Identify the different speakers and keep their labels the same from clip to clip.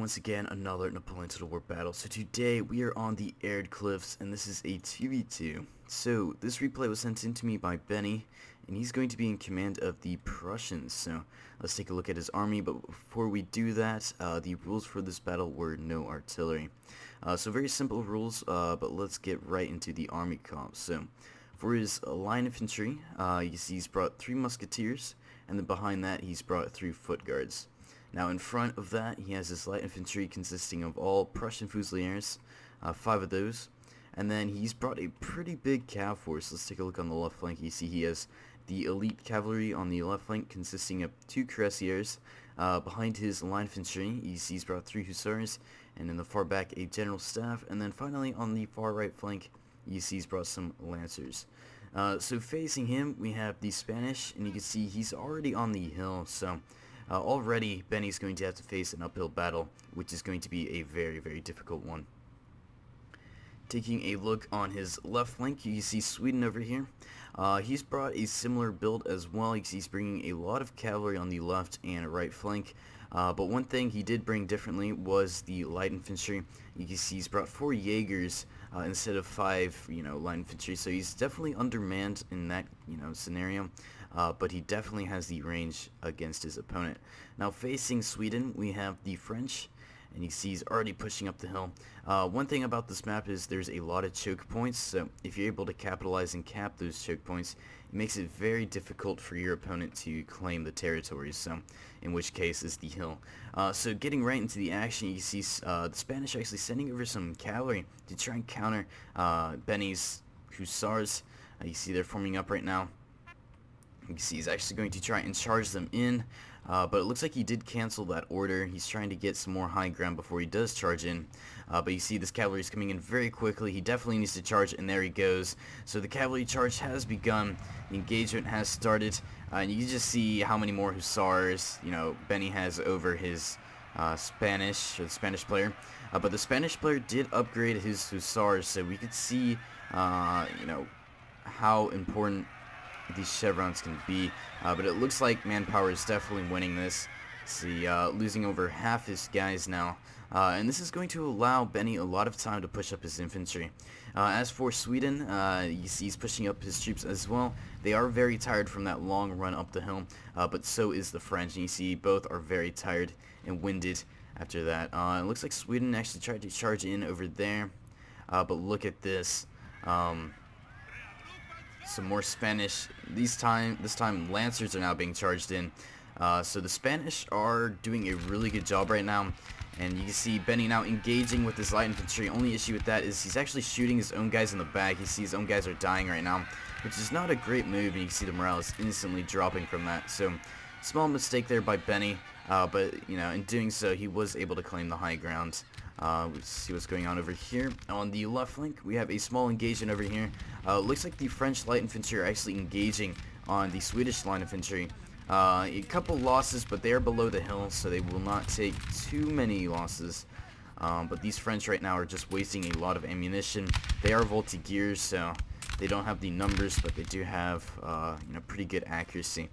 Speaker 1: once again another Napoleon Total War battle. So today we are on the Aired Cliffs and this is a 2v2. So this replay was sent in to me by Benny and he's going to be in command of the Prussians. So let's take a look at his army, but before we do that, the rules for this battle were no artillery. So very simple rules, but let's get right into the army comp. So for his line infantry, you see he's brought 3 musketeers, and then behind that he's brought 3 foot guards. Now in front of that he has his light infantry consisting of all Prussian Fusiliers, 5 of those, and then he's brought a pretty big cav force. Let's take a look on the left flank. You see he has the elite cavalry on the left flank consisting of 2 cuirassiers. Behind his line infantry you see he's brought 3 hussars, and in the far back a general staff, and then finally on the far right flank you see he's brought some lancers. So facing him we have the Spanish, and you can see he's already on the hill, so already Benny's going to have to face an uphill battle, which is going to be a very, very difficult one. Taking a look on his left flank, you see Sweden over here. He's brought a similar build as well. You see he's bringing a lot of cavalry on the left and right flank. But one thing he did bring differently was the light infantry. You can see he's brought 4 Jaegers instead of 5, light infantry. So he's definitely undermanned in that, scenario. But he definitely has the range against his opponent. Now facing Sweden, we have the French, and you see he's already pushing up the hill. One thing about this map is there's a lot of choke points, so if you're able to capitalize and cap those choke points, it makes it very difficult for your opponent to claim the territories, so in which case is the hill. So getting right into the action, you see the Spanish actually sending over some cavalry to try and counter Benny's hussars. You see they're forming up right now. You can see he's actually going to try and charge them in, but it looks like he did cancel that order. He's trying to get some more high ground before he does charge in, but you see this cavalry is coming in very quickly. He definitely needs to charge, and there he goes. So the cavalry charge has begun. The engagement has started, and you can just see how many more hussars Benny has over his the Spanish player. But the Spanish player did upgrade his hussars, so we could see how important these chevrons can be, but it looks like manpower is definitely winning this. See, losing over half his guys now, and this is going to allow Benny a lot of time to push up his infantry. As for Sweden, you see he's pushing up his troops as well. They are very tired from that long run up the hill, but so is the French, and you see both are very tired and winded after that. It looks like Sweden actually tried to charge in over there, but look at this. Some more Spanish. This time Lancers are now being charged in. So the Spanish are doing a really good job right now, and you can see Benny now engaging with his light infantry. Only issue with that is he's actually shooting his own guys in the back. You see his own guys are dying right now, which is not a great move, and you can see the morale is instantly dropping from that. So small mistake there by Benny, but in doing so he was able to claim the high ground. Let's see what's going on over here. On the left flank, we have a small engagement over here. Looks like the French light infantry are actually engaging on the Swedish line infantry. A couple losses, but they are below the hill, so they will not take too many losses. But these French right now are just wasting a lot of ammunition. They are Voltigeurs, so they don't have the numbers, but they do have pretty good accuracy.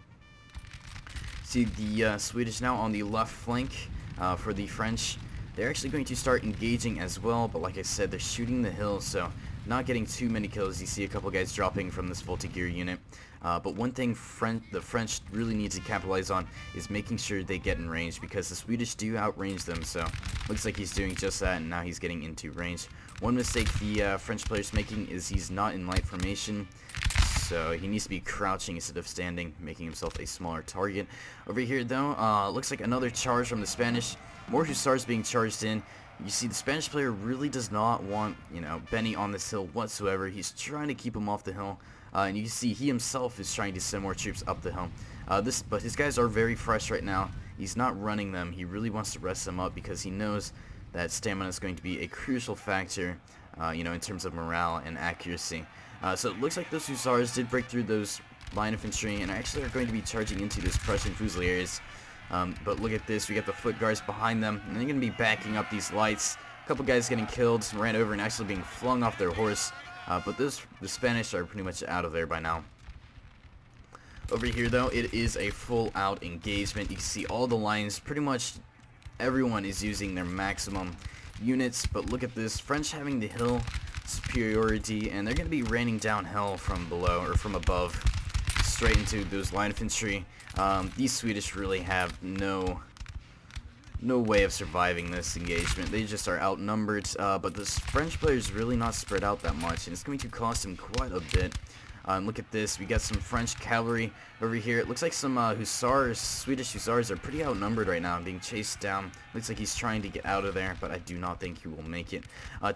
Speaker 1: See the Swedish now on the left flank for the French. They're actually going to start engaging as well, but like I said, they're shooting the hill, so not getting too many kills. You see a couple guys dropping from this Voltigeur unit. But one thing the French really need to capitalize on is making sure they get in range, because the Swedish do outrange them, so looks like he's doing just that, and now he's getting into range. One mistake the French player's making is he's not in light formation, so he needs to be crouching instead of standing, making himself a smaller target. Over here though, looks like another charge from the Spanish. More hussars being charged in. You see the Spanish player really does not want, Benny on this hill whatsoever. He's trying to keep him off the hill. And you can see he himself is trying to send more troops up the hill. But his guys are very fresh right now. He's not running them. He really wants to rest them up because he knows that stamina is going to be a crucial factor, in terms of morale and accuracy. So it looks like those hussars did break through those line infantry and actually are going to be charging into those Prussian Fusiliers. But look at this, we got the foot guards behind them, and they're going to be backing up these lights. A couple guys getting killed, ran over and actually being flung off their horse, but the Spanish are pretty much out of there by now. Over here though, it is a full out engagement. You can see all the lines pretty much everyone is using their maximum units, but look at this, French having the hill superiority, and they're going to be raining down hell from below, or from above, straight into those line infantry. These Swedish really have no way of surviving this engagement. They just are outnumbered, but this French player is really not spread out that much, and it's going to cost him quite a bit. Look at this, we got some French cavalry over here. It looks like some hussars, Swedish hussars are pretty outnumbered right now, being chased down. Looks like he's trying to get out of there, but I do not think he will make it.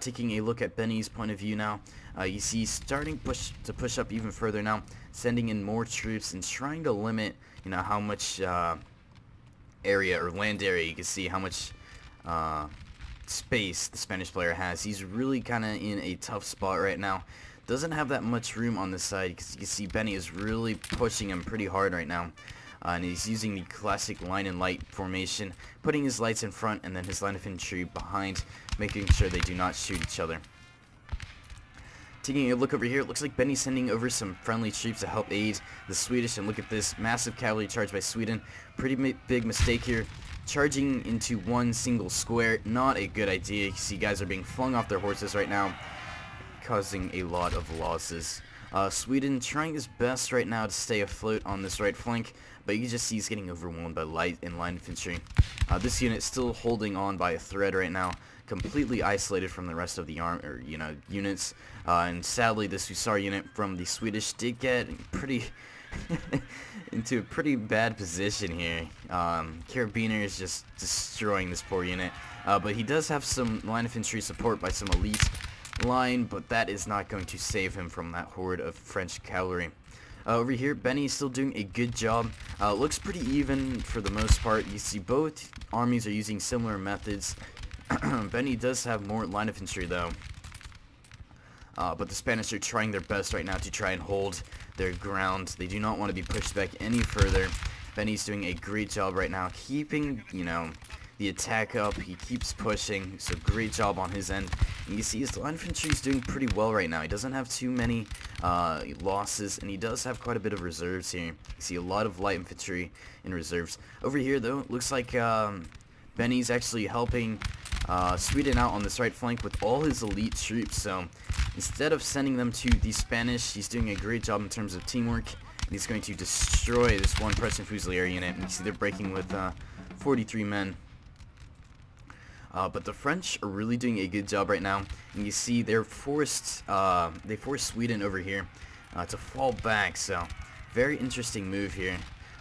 Speaker 1: Taking a look at Benny's point of view now, you see he's starting to push up even further now, sending in more troops and trying to limit, you know, how much area or land area. You can see how much space the Spanish player has. He's really kind of in a tough spot right now. Doesn't have that much room on this side, because you can see Benny is really pushing him pretty hard right now. And he's using the classic line and light formation, putting his lights in front and then his line of infantry behind, making sure they do not shoot each other. Taking a look over here, it looks like Benny's sending over some friendly troops to help aid the Swedish, and look at this massive cavalry charge by Sweden. Pretty big mistake here. Charging into one single square, not a good idea. You see guys are being flung off their horses right now, causing a lot of losses. Sweden trying his best right now to stay afloat on this right flank, but you can just see he's getting overwhelmed by light and line infantry. This unit still holding on by a thread right now, completely isolated from the rest of the units. And sadly, this hussar unit from the Swedish did get pretty into a pretty bad position here. Carabiner is just destroying this poor unit, but he does have some line infantry support by some elite line, but that is not going to save him from that horde of French cavalry. Over here, Benny is still doing a good job. Looks pretty even for the most part. You see both armies are using similar methods. Benny does have more line infantry though, but the Spanish are trying their best right now to try and hold their ground. They do not want to be pushed back any further. Benny's doing a great job right now, keeping, you know, the attack up. He keeps pushing, so great job on his end. And you see his line infantry is doing pretty well right now. He doesn't have too many losses, and he does have quite a bit of reserves here. You see a lot of light infantry in reserves. Over here though, it looks like Benny's actually helping Sweden out on this right flank with all his elite troops. So instead of sending them to the Spanish, he's doing a great job in terms of teamwork, and he's going to destroy this one Prussian Fusilier unit. And you see they're breaking with 43 men. But the French are really doing a good job right now, and you see they forced Sweden over here to fall back. So very interesting move here.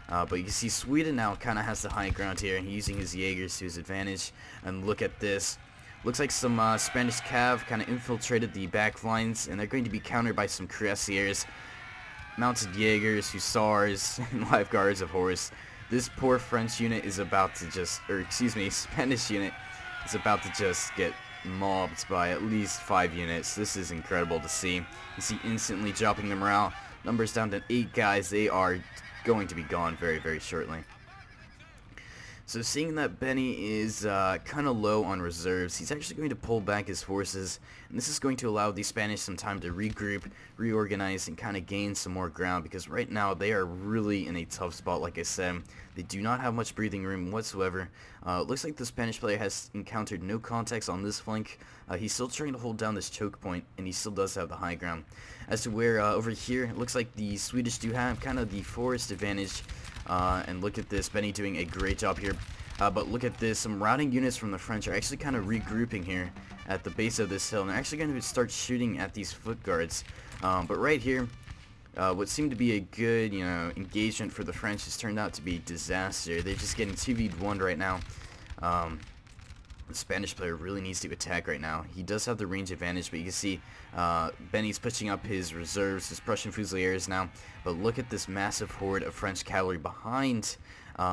Speaker 1: But you can see Sweden now kind of has the high ground here, and he's using his Jaegers to his advantage. And look at this. Looks like some Spanish cav kind of infiltrated the back lines, and they're going to be countered by some cuirassiers, mounted Jaegers, hussars, and life guards of horse. This poor French unit is about to just, or excuse me, Spanish unit is about to just get mobbed by at least 5 units. This is incredible to see. You see instantly dropping the morale. Numbers down to 8 guys. They are going to be gone very, very shortly. So seeing that Benny is kind of low on reserves, he's actually going to pull back his forces, and this is going to allow the Spanish some time to regroup, reorganize, and kind of gain some more ground, because right now they are really in a tough spot. Like I said, they do not have much breathing room whatsoever. It looks like the Spanish player has encountered no contacts on this flank. He's still trying to hold down this choke point, and he still does have the high ground. As to where over here, it looks like the Swedish do have kind of the forest advantage. And look at this, Benny doing a great job here. But look at this, some routing units from the French are actually kind of regrouping here at the base of this hill, and they're actually going to start shooting at these foot guards. But right here, what seemed to be a good, engagement for the French has turned out to be disaster. They're just getting 2v1'd right now. The Spanish player really needs to attack right now. He does have the range advantage, but you can see Benny's pushing up his reserves, his Prussian Fusiliers now. But look at this massive horde of French cavalry behind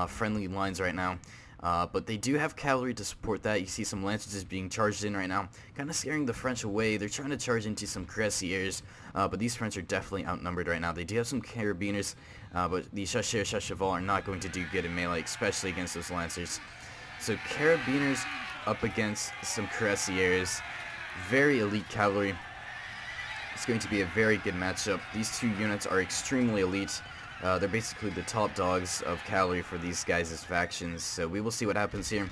Speaker 1: friendly lines right now. But they do have cavalry to support that. You see some lancers just being charged in right now, kind of scaring the French away. They're trying to charge into some cuirassiers, but these French are definitely outnumbered right now. They do have some carabiners, but the chasseurs are not going to do good in melee, especially against those lancers. So carabiners up against some cuirassiers, very elite cavalry. It's going to be a very good matchup. These two units are extremely elite. They're basically the top dogs of cavalry for these guys' factions, so we will see what happens here.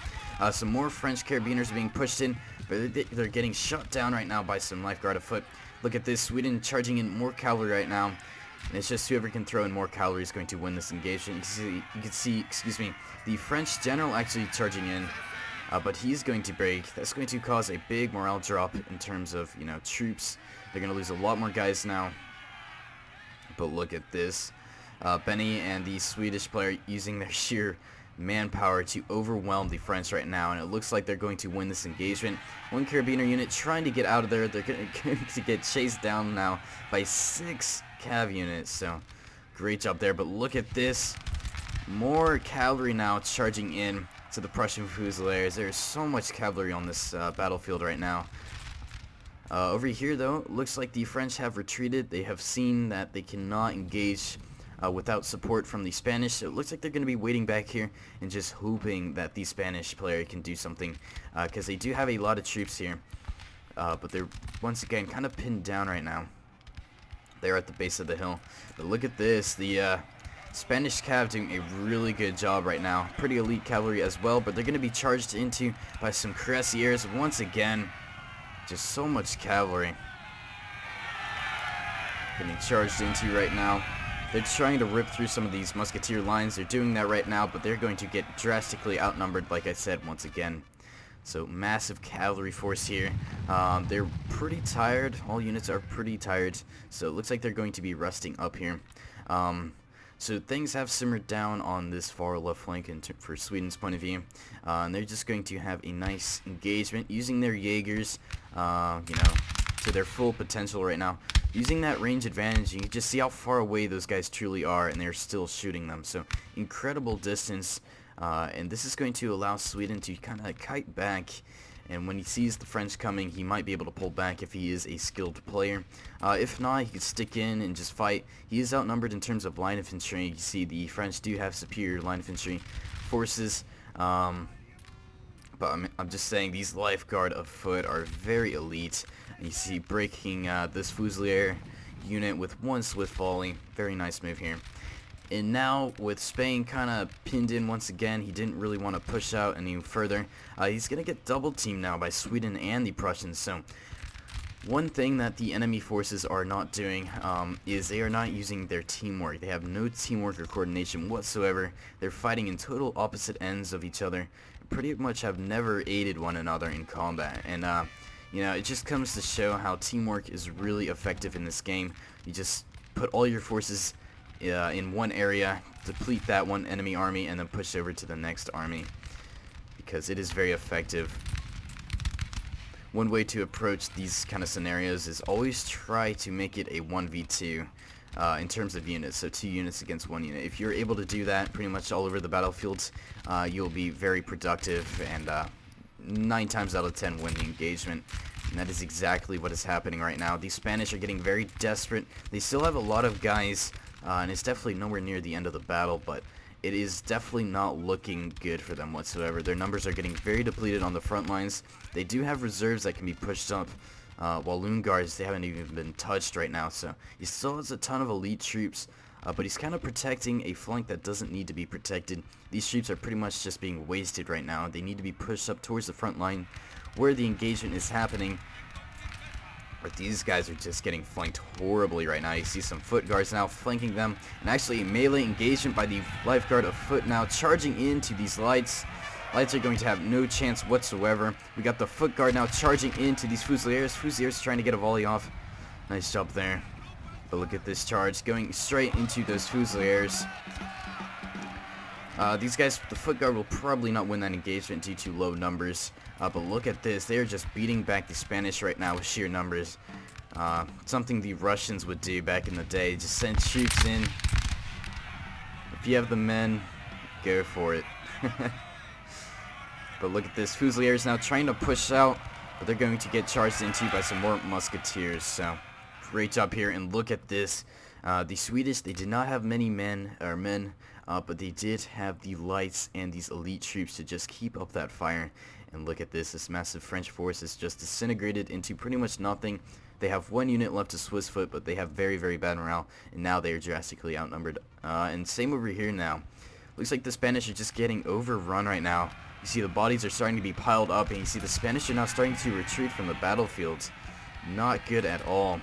Speaker 1: Some more French carabiners being pushed in, but they're getting shot down right now by some lifeguard afoot. Look at this, Sweden charging in more cavalry right now. And it's just whoever can throw in more cavalry is going to win this engagement. You can see, excuse me, the French general actually charging in, but he's going to break. That's going to cause a big morale drop in terms of, you know, troops. They're going to lose a lot more guys now. But look at this. Benny and the Swedish player using their sheer manpower to overwhelm the French right now, and it looks like they're going to win this engagement. One carabiner unit trying to get out of there. They're going to get chased down now by 6 cav units, so great job there. But look at this. More cavalry now charging in to the Prussian Fusiliers. There's so much cavalry on this battlefield right now. Over here, though, looks like the French have retreated. They have seen that they cannot engage without support from the Spanish, so it looks like they're going to be waiting back here and just hoping that the Spanish player can do something, because they do have a lot of troops here, but they're once again kind of pinned down right now. They're at the base of the hill, but look at this. The Spanish cav doing a really good job right now. Pretty elite cavalry as well, but they're going to be charged into by some cuirassiers once again. Just so much cavalry getting charged into right now. They're trying to rip through some of these musketeer lines. They're doing that right now, but they're going to get drastically outnumbered, like I said, once again. So massive cavalry force here. They're pretty tired. All units are pretty tired, so it looks like they're going to be resting up here. So things have simmered down on this far left flank for Sweden's point of view, and they're just going to have a nice engagement using their Jaegers, you know, to their full potential right now. Using that range advantage, you can just see how far away those guys truly are, and they're still shooting them. So incredible distance, and this is going to allow Sweden to kind of kite back. And when he sees the French coming, he might be able to pull back if he is a skilled player. If not, he could stick in and just fight. He is outnumbered in terms of line infantry. You see the French do have superior line infantry forces. But I'm just saying these lifeguard afoot are very elite. And you see breaking this Fusilier unit with one swift volley. Very nice move here. And now, with Spain kind of pinned in once again, he didn't really want to push out any further. He's going to get double teamed now by Sweden and the Prussians. So, one thing that the enemy forces are not doing is they are not using their teamwork. They have no teamwork or coordination whatsoever. They're fighting in total opposite ends of each other. Pretty much have never aided one another in combat. And, you know, it just comes to show how teamwork is really effective in this game. You just put all your forces in one area, deplete that one enemy army, and then push over to the next army, because it is very effective. One way to approach these kind of scenarios is always try to make it a 1v2 in terms of units, so 2 units against 1 unit. If you're able to do that pretty much all over the battlefields, you'll be very productive and 9 times out of 10 win the engagement. And that is exactly what is happening right now. The Spanish are getting very desperate. They still have a lot of guys, and it's definitely nowhere near the end of the battle, but it is definitely not looking good for them whatsoever. Their numbers are getting very depleted on the front lines. They do have reserves that can be pushed up, while Loon Guards, they haven't even been touched right now, so he still has a ton of elite troops, but he's kind of protecting a flank that doesn't need to be protected. These troops are pretty much just being wasted right now. They need to be pushed up towards the front line where the engagement is happening. But these guys are just getting flanked horribly right now. You see some foot guards now flanking them, and actually a melee engagement by the lifeguard afoot now charging into these lights. Lights are going to have no chance whatsoever. We got the foot guard now charging into these Fusiliers. Fusiliers trying to get a volley off. Nice job there. But look at this charge going straight into those Fusiliers. These guys, the foot guard will probably not win that engagement due to low numbers. But look at this. They are just beating back the Spanish right now with sheer numbers. Something the Russians would do back in the day. Just send troops in. If you have the men, go for it. But look at this. Fusiliers now trying to push out, but they're going to get charged into by some more musketeers. So, great job here. And look at this. The Swedish, they did not have many men, but they did have the lights and these elite troops to just keep up that fire. And look at this massive French force is just disintegrated into pretty much nothing. They have one unit left to Swiss foot, but they have very, very bad morale, and now they are drastically outnumbered. And same over here now. Looks like the Spanish are just getting overrun right now. You see the bodies are starting to be piled up, and you see the Spanish are now starting to retreat from the battlefield. Not good at all.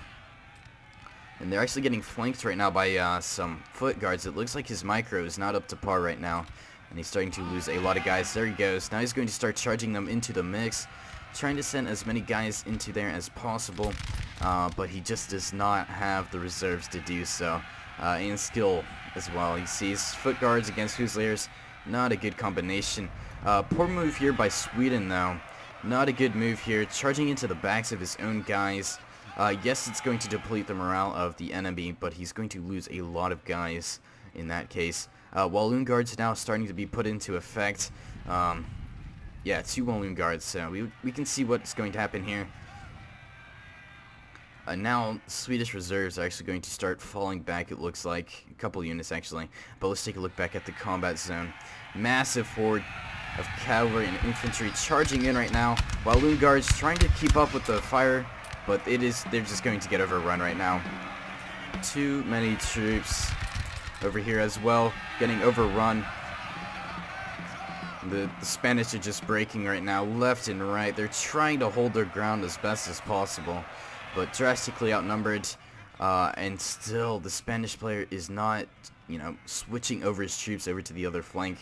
Speaker 1: And they're actually getting flanked right now by some foot guards. It looks like his micro is not up to par right now, and he's starting to lose a lot of guys. There he goes. Now he's going to start charging them into the mix, trying to send as many guys into there as possible, but he just does not have the reserves to do so, and skill as well. He sees foot guards against Fusiliers. Not a good combination. Poor move here by Sweden, though. Not a good move here, charging into the backs of his own guys. Yes, it's going to deplete the morale of the enemy, but he's going to lose a lot of guys in that case. Walloon guards now starting to be put into effect. Yeah, 2 Walloon guards, so we can see what's going to happen here. Now, Swedish reserves are actually going to start falling back, it looks like. A couple units, actually. But let's take a look back at the combat zone. Massive horde of cavalry and infantry charging in right now. Walloon guards trying to keep up with the fire, but they're just going to get overrun right now. Too many troops over here as well, getting overrun. The Spanish are just breaking right now, left and right. They're trying to hold their ground as best as possible, but drastically outnumbered. And still, the Spanish player is not, switching over his troops over to the other flank,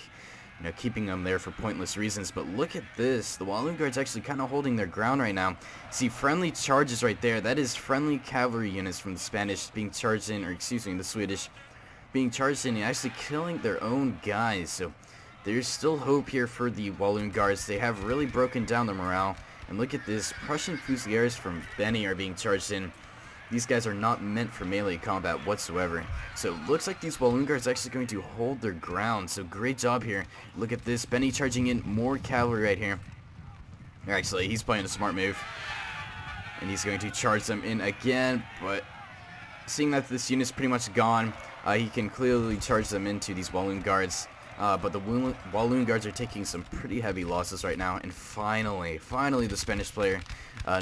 Speaker 1: keeping them there for pointless reasons. But look at this. The Walloon Guard's actually kind of holding their ground right now. See, friendly charges right there. That is friendly cavalry units from the Spanish being charged in, or excuse me, the Swedish being charged in and actually killing their own guys. So there's still hope here for the Walloon Guards. They have really broken down the morale. And look at this. Prussian Fusiliers from Benny are being charged in. These guys are not meant for melee combat whatsoever. So it looks like these Walloon Guards are actually going to hold their ground. So great job here. Look at this. Benny charging in more cavalry right here. Actually, he's playing a smart move. And he's going to charge them in again. But seeing that this unit's pretty much gone, he can clearly charge them into these Walloon Guards. But the Walloon Guards are taking some pretty heavy losses right now. And finally the Spanish player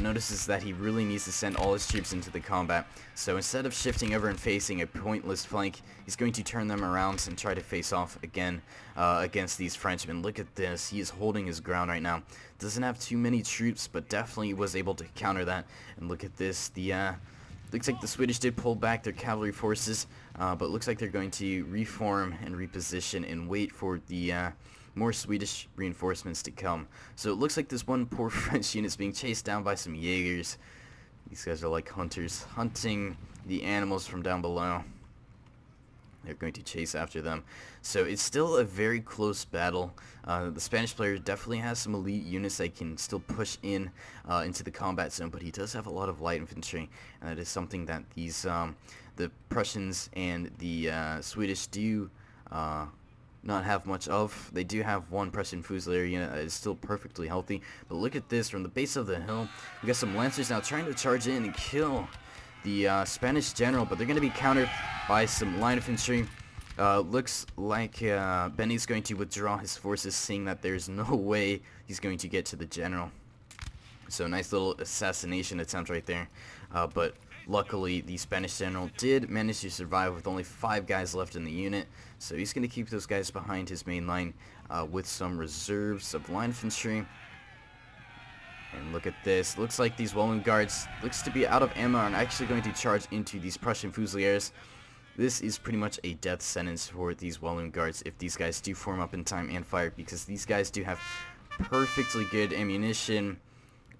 Speaker 1: notices that he really needs to send all his troops into the combat. So instead of shifting over and facing a pointless flank, he's going to turn them around and try to face off again against these Frenchmen. Look at this. He is holding his ground right now. Doesn't have too many troops, but definitely was able to counter that. And look at this. Looks like the Swedish did pull back their cavalry forces, but looks like they're going to reform and reposition and wait for the more Swedish reinforcements to come. So it looks like this one poor French unit is being chased down by some Jaegers. These guys are like hunters, hunting the animals from down below. They're going to chase after them. So it's still a very close battle. The Spanish player definitely has some elite units that can still push in into the combat zone, but he does have a lot of light infantry, and that is something that these the Prussians and the Swedish do not have much of. They do have one Prussian Fusilier unit that is still perfectly healthy, but look at this. From the base of the hill, we got some Lancers now trying to charge in and kill the Spanish general, but they're going to be countered by some line infantry. Looks like Benny's going to withdraw his forces, seeing that there's no way he's going to get to the general. So nice little assassination attempt right there. But luckily, the Spanish general did manage to survive with only 5 guys left in the unit. So he's going to keep those guys behind his main line with some reserves of line infantry. And look at this. Looks like these Walloon Guards looks to be out of ammo and actually going to charge into these Prussian Fusiliers. This is pretty much a death sentence for these Walloon Guards if these guys do form up in time and fire, because these guys do have perfectly good ammunition.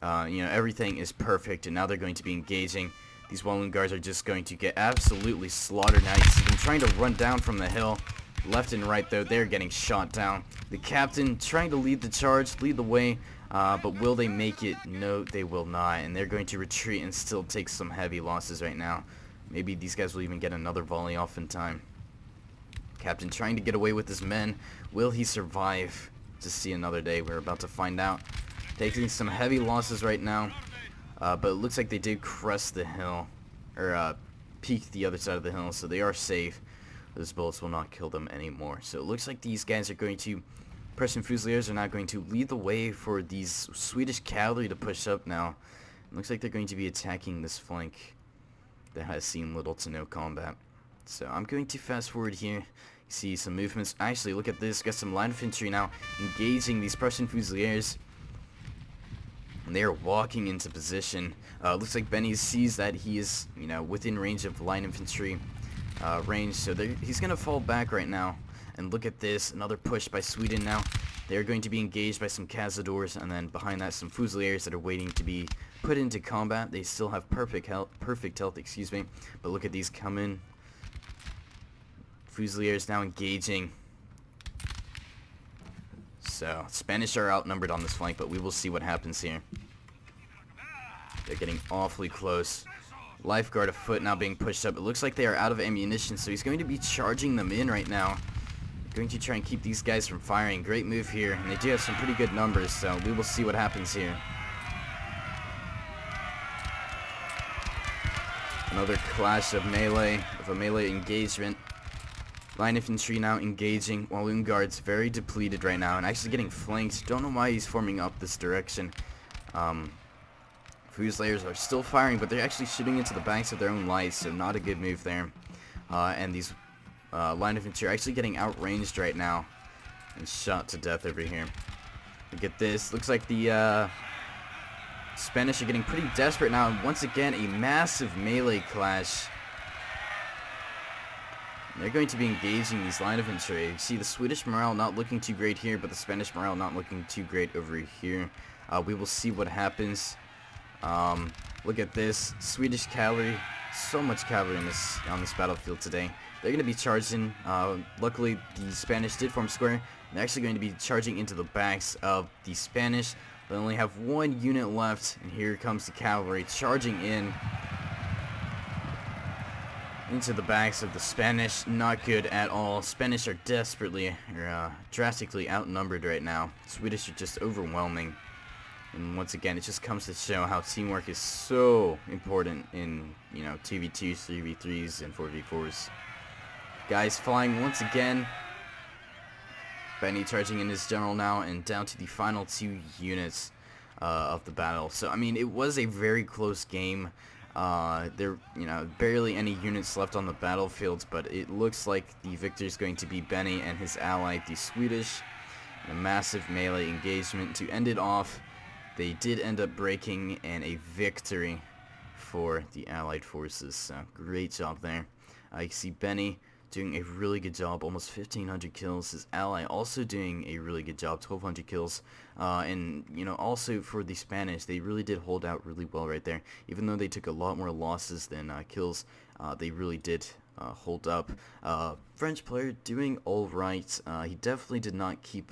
Speaker 1: Everything is perfect, and now they're going to be engaging. These Walloon Guards are just going to get absolutely slaughtered. Now you see them trying to run down from the hill. Left and right, though, they're getting shot down. The captain trying to lead the charge, lead the way. But will they make it? No, they will not, and they're going to retreat and still take some heavy losses right now. Maybe these guys will even get another volley off in time. Captain trying to get away with his men. Will he survive to see another day? We're about to find out. Taking some heavy losses right now, but it looks like they did crest the hill, or peek the other side of the hill, so they are safe. Those bullets will not kill them anymore. So it looks like these guys are going to Prussian Fusiliers are now going to lead the way for these Swedish cavalry to push up now. It looks like they're going to be attacking this flank that has seen little to no combat. So I'm going to fast forward here. You see some movements. Actually, look at this. Got some line infantry now engaging these Prussian Fusiliers. And they are walking into position. Looks like Benny sees that he is, within range of line infantry range. So he's going to fall back right now. And look at this. Another push by Sweden now. They're going to be engaged by some Cazadors, and then behind that some Fusiliers that are waiting to be put into combat. They still have perfect health, excuse me. But look at these come in. Fusiliers now engaging. So Spanish are outnumbered on this flank, but we will see what happens here. They're getting awfully close. Lifeguard afoot now being pushed up. It looks like they are out of ammunition, so he's going to be charging them in right now. Going to try and keep these guys from firing. Great move here, and they do have some pretty good numbers, so we will see what happens here. Another clash of a melee engagement. Line infantry now engaging, Walloon Guards very depleted right now and actually getting flanked. Don't know why he's forming up this direction. Fusiliers are still firing, but they're actually shooting into the backs of their own lights, so not a good move there. And these line infantry are actually getting outranged right now and shot to death over here. Look at this. Looks like the Spanish are getting pretty desperate now, and once again a massive melee clash. They're going to be engaging these line infantry. You see the Swedish morale not looking too great here, but the Spanish morale not looking too great over here. We will see what happens. Look at this. Swedish cavalry. So much cavalry on this battlefield today. They're going to be charging. Luckily, the Spanish did form square. They're actually going to be charging into the backs of the Spanish. They only have one unit left, and here comes the cavalry charging in. Into the backs of the Spanish. Not good at all. Spanish are drastically outnumbered right now. Swedish are just overwhelming. And once again, it just comes to show how teamwork is so important in, 2v2s, 3v3s, and 4v4s. Guys flying once again. Benny charging in his general now, and down to the final 2 units of the battle. So, I mean, it was a very close game. There, barely any units left on the battlefield, but it looks like the victor is going to be Benny and his ally, the Swedish. A massive melee engagement to end it off. They did end up breaking, and a victory for the Allied forces. So, great job there. You see Benny doing a really good job, almost 1,500 kills. His ally also doing a really good job, 1,200 kills. And, also for the Spanish, they really did hold out really well right there. Even though they took a lot more losses than kills, they really did hold up. French player doing alright. He definitely did not keep,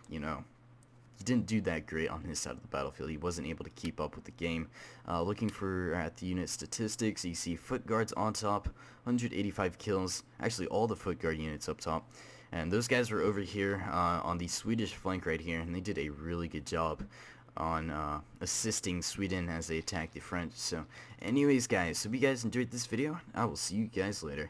Speaker 1: he didn't do that great on his side of the battlefield. He wasn't able to keep up with the game. Looking at the unit statistics, you see foot guards on top, 185 kills. Actually, all the foot guard units up top. And those guys were over here on the Swedish flank right here, and they did a really good job on assisting Sweden as they attacked the French. So anyways, guys, hope you guys enjoyed this video. I will see you guys later.